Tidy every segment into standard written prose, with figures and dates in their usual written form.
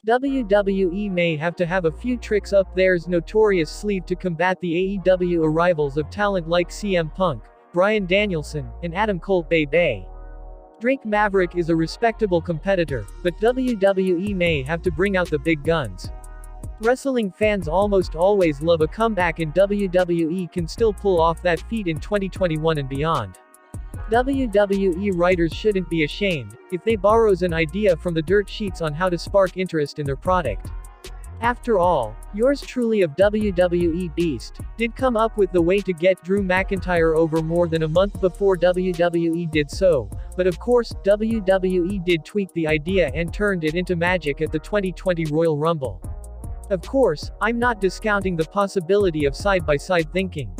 WWE may have to have a few tricks up theirs notorious sleeve to combat the AEW arrivals of talent like CM Punk, Bryan Danielson, and Adam Cole Bay. Drake Maverick is a respectable competitor, but WWE may have to bring out the big guns. Wrestling fans almost always love a comeback, and WWE can still pull off that feat in 2021 and beyond. WWE writers shouldn't be ashamed if they borrows an idea from the dirt sheets on how to spark interest in their product. After all, yours truly of WWE BEAST did come up with the way to get Drew McIntyre over more than a month before WWE did so, but of course, WWE did tweak the idea and turned it into magic at the 2020 Royal Rumble. Of course, I'm not discounting the possibility of side-by-side thinking.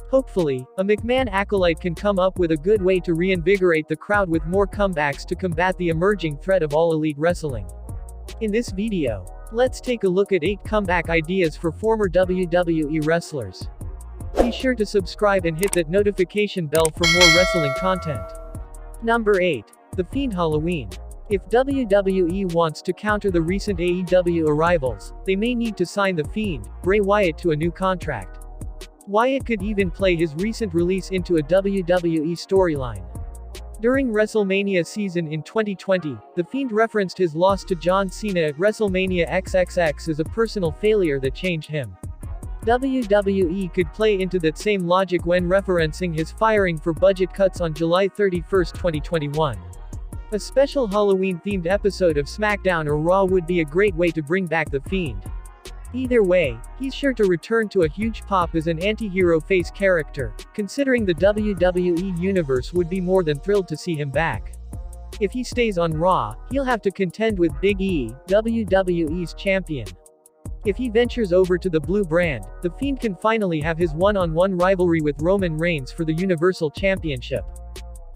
Hopefully, a McMahon acolyte can come up with a good way to reinvigorate the crowd with more comebacks to combat the emerging threat of All Elite Wrestling. In this video, let's take a look at 8 comeback ideas for former WWE wrestlers. Be sure to subscribe and hit that notification bell for more wrestling content. Number 8. The Fiend Halloween. If WWE wants to counter the recent AEW arrivals, they may need to sign The Fiend, Bray Wyatt, to a new contract. Wyatt could even play his recent release into a WWE storyline. During WrestleMania season in 2020, The Fiend referenced his loss to John Cena at WrestleMania XXX as a personal failure that changed him. WWE could play into that same logic when referencing his firing for budget cuts on July 31, 2021. A special Halloween-themed episode of SmackDown or Raw would be a great way to bring back The Fiend. Either way, he's sure to return to a huge pop as an anti-hero face character, considering the WWE Universe would be more than thrilled to see him back. If he stays on Raw, he'll have to contend with Big E, WWE's champion. If he ventures over to the Blue brand, The Fiend can finally have his one-on-one rivalry with Roman Reigns for the Universal Championship.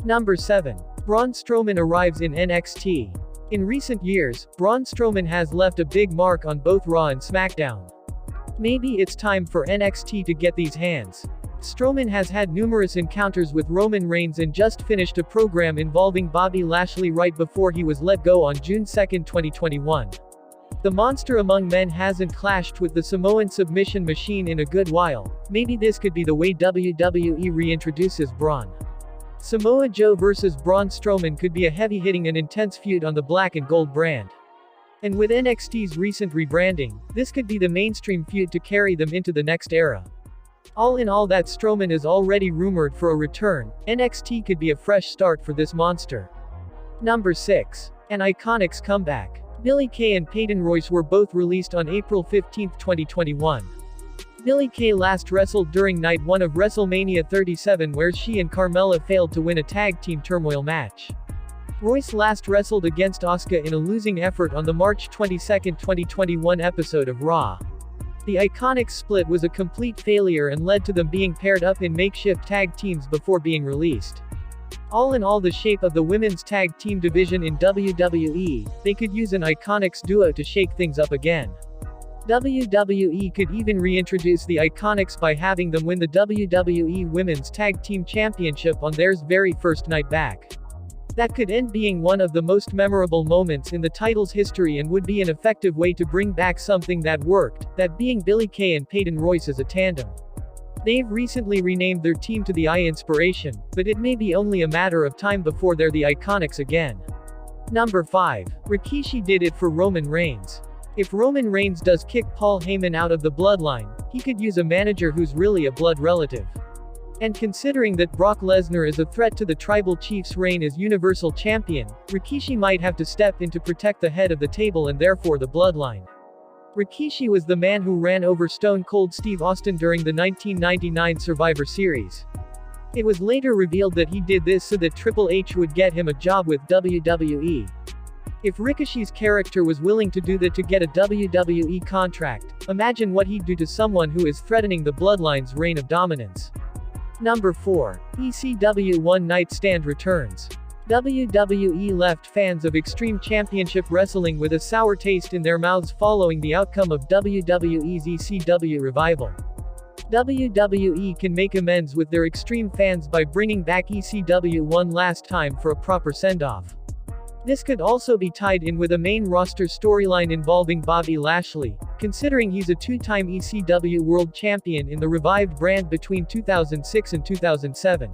Number 7. Braun Strowman arrives in NXT. In recent years, Braun Strowman has left a big mark on both Raw and SmackDown. Maybe it's time for NXT to get these hands. Strowman has had numerous encounters with Roman Reigns and just finished a program involving Bobby Lashley right before he was let go on June 2, 2021. The monster among men hasn't clashed with the Samoan submission machine in a good while. Maybe this could be the way WWE reintroduces Braun. Samoa Joe vs. Braun Strowman could be a heavy-hitting and intense feud on the black and gold brand. And with NXT's recent rebranding, this could be the mainstream feud to carry them into the next era. All in all, that Strowman is already rumored for a return, NXT could be a fresh start for this monster. Number 6. An IIconics Comeback. Billie Kay and Peyton Royce were both released on April 15, 2021. Billie Kay last wrestled during Night 1 of WrestleMania 37, where she and Carmella failed to win a tag team turmoil match. Royce last wrestled against Asuka in a losing effort on the March 22, 2021 episode of Raw. The IIconics split was a complete failure and led to them being paired up in makeshift tag teams before being released. All in all, the shape of the women's tag team division in WWE, they could use an IIconics duo to shake things up again. WWE could even reintroduce the IIconics by having them win the WWE Women's Tag Team Championship on their very first night back. That could end being one of the most memorable moments in the title's history and would be an effective way to bring back something that worked, that being Billie Kay and Peyton Royce as a tandem. They've recently renamed their team to the IInspiration, but it may be only a matter of time before they're the IIconics again. Number 5. Rikishi did it for Roman Reigns. If Roman Reigns does kick Paul Heyman out of the Bloodline, he could use a manager who's really a blood relative. And considering that Brock Lesnar is a threat to the Tribal Chief's reign as Universal Champion, Rikishi might have to step in to protect the head of the table and therefore the Bloodline. Rikishi was the man who ran over Stone Cold Steve Austin during the 1999 Survivor Series. It was later revealed that he did this so that Triple H would get him a job with WWE. If Rikishi's character was willing to do that to get a WWE contract, imagine what he'd do to someone who is threatening the Bloodline's reign of dominance. Number 4. ECW One Night Stand returns. WWE left fans of Extreme Championship Wrestling with a sour taste in their mouths following the outcome of WWE's ECW revival. WWE can make amends with their Extreme fans by bringing back ECW one last time for a proper send-off. This could also be tied in with a main roster storyline involving Bobby Lashley, considering he's a two-time ECW World Champion in the revived brand between 2006 and 2007.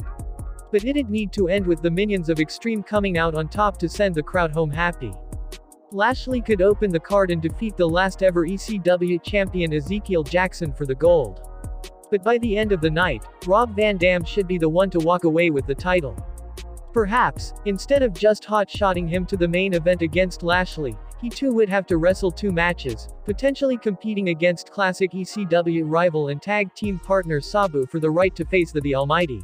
But it'd need to end with the minions of Extreme coming out on top to send the crowd home happy. Lashley could open the card and defeat the last ever ECW champion Ezekiel Jackson for the gold. But by the end of the night, Rob Van Dam should be the one to walk away with the title. Perhaps, instead of just hot-shotting him to the main event against Lashley, he too would have to wrestle 2 matches, potentially competing against classic ECW rival and tag team partner Sabu for the right to face the Almighty.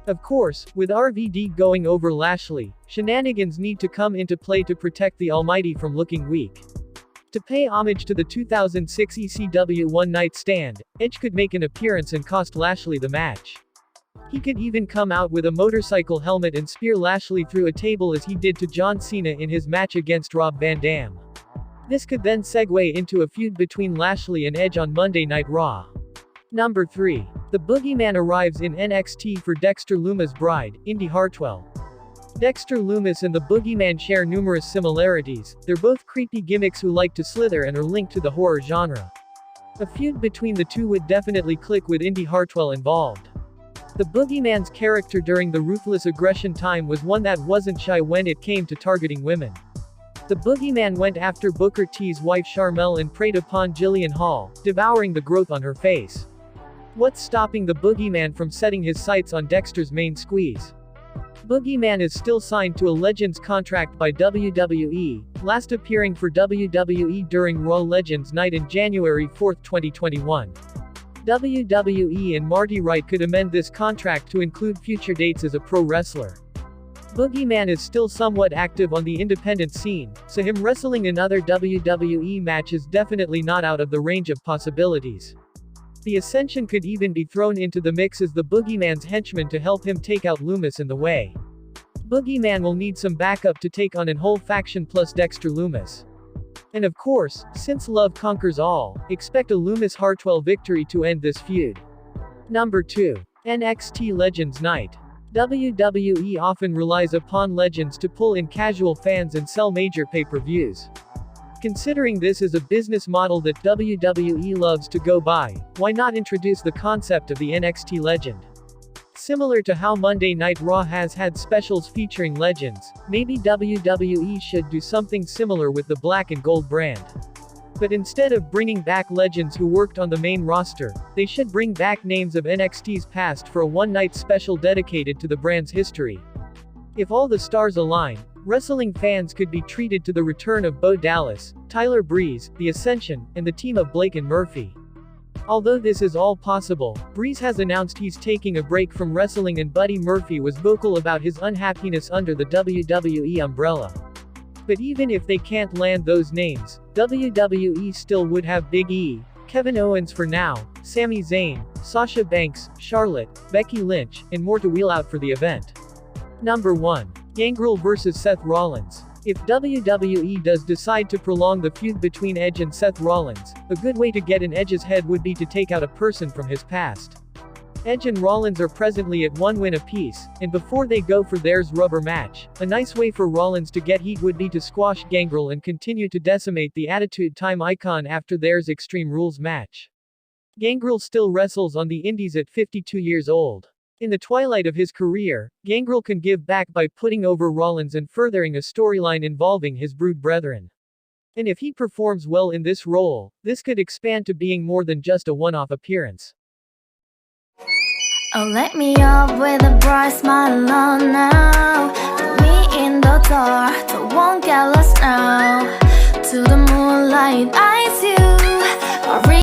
Of course, with RVD going over Lashley, shenanigans need to come into play to protect the Almighty from looking weak. To pay homage to the 2006 ECW One Night Stand, Edge could make an appearance and cost Lashley the match. He could even come out with a motorcycle helmet and spear Lashley through a table as he did to John Cena in his match against Rob Van Dam. This could then segue into a feud between Lashley and Edge on Monday Night Raw. Number 3. The Boogeyman arrives in NXT for Dexter Lumis' bride, Indi Hartwell. Dexter Lumis and the Boogeyman share numerous similarities. They're both creepy gimmicks who like to slither and are linked to the horror genre. A feud between the two would definitely click with Indi Hartwell involved. The Boogeyman's character during the Ruthless Aggression time was one that wasn't shy when it came to targeting women. The Boogeyman went after Booker T's wife Sharmell and preyed upon Jillian Hall, devouring the growth on her face. What's stopping the Boogeyman from setting his sights on Dexter's main squeeze? Boogeyman is still signed to a Legends contract by WWE, last appearing for WWE during Raw Legends Night in January 4, 2021. WWE and Marty Wright could amend this contract to include future dates as a pro wrestler. Boogeyman is still somewhat active on the independent scene, so him wrestling another WWE match is definitely not out of the range of possibilities. The Ascension could even be thrown into the mix as the Boogeyman's henchman to help him take out Lumis in the way. Boogeyman will need some backup to take on an whole faction plus Dexter Lumis. And of course, since love conquers all, expect a Lumis Hartwell victory to end this feud. Number 2. NXT Legends Night. WWE often relies upon Legends to pull in casual fans and sell major pay-per-views. Considering this is a business model that WWE loves to go by, why not introduce the concept of the NXT Legend? Similar to how Monday Night Raw has had specials featuring legends, maybe WWE should do something similar with the black and gold brand. But instead of bringing back legends who worked on the main roster, they should bring back names of NXT's past for a one-night special dedicated to the brand's history. If all the stars align, wrestling fans could be treated to the return of Bo Dallas, Tyler Breeze, The Ascension, and the team of Blake and Murphy. Although this is all possible, Breeze has announced he's taking a break from wrestling and Buddy Murphy was vocal about his unhappiness under the WWE umbrella. But even if they can't land those names, WWE still would have Big E, Kevin Owens for now, Sami Zayn, Sasha Banks, Charlotte, Becky Lynch, and more to wheel out for the event. Number 1. Gangrel vs Seth Rollins. If WWE does decide to prolong the feud between Edge and Seth Rollins, a good way to get in Edge's head would be to take out a person from his past. Edge and Rollins are presently at 1 win apiece, and before they go for theirs rubber match, a nice way for Rollins to get heat would be to squash Gangrel and continue to decimate the Attitude Time icon after theirs Extreme Rules match. Gangrel still wrestles on the indies at 52 years old. In the twilight of his career, Gangrel can give back by putting over Rollins and furthering a storyline involving his brood brethren. And if he performs well in this role, this could expand to being more than just a one-off appearance. Oh, let me up with a bright smile on now. Put me in the dark, so won't get lost now. To the moonlight,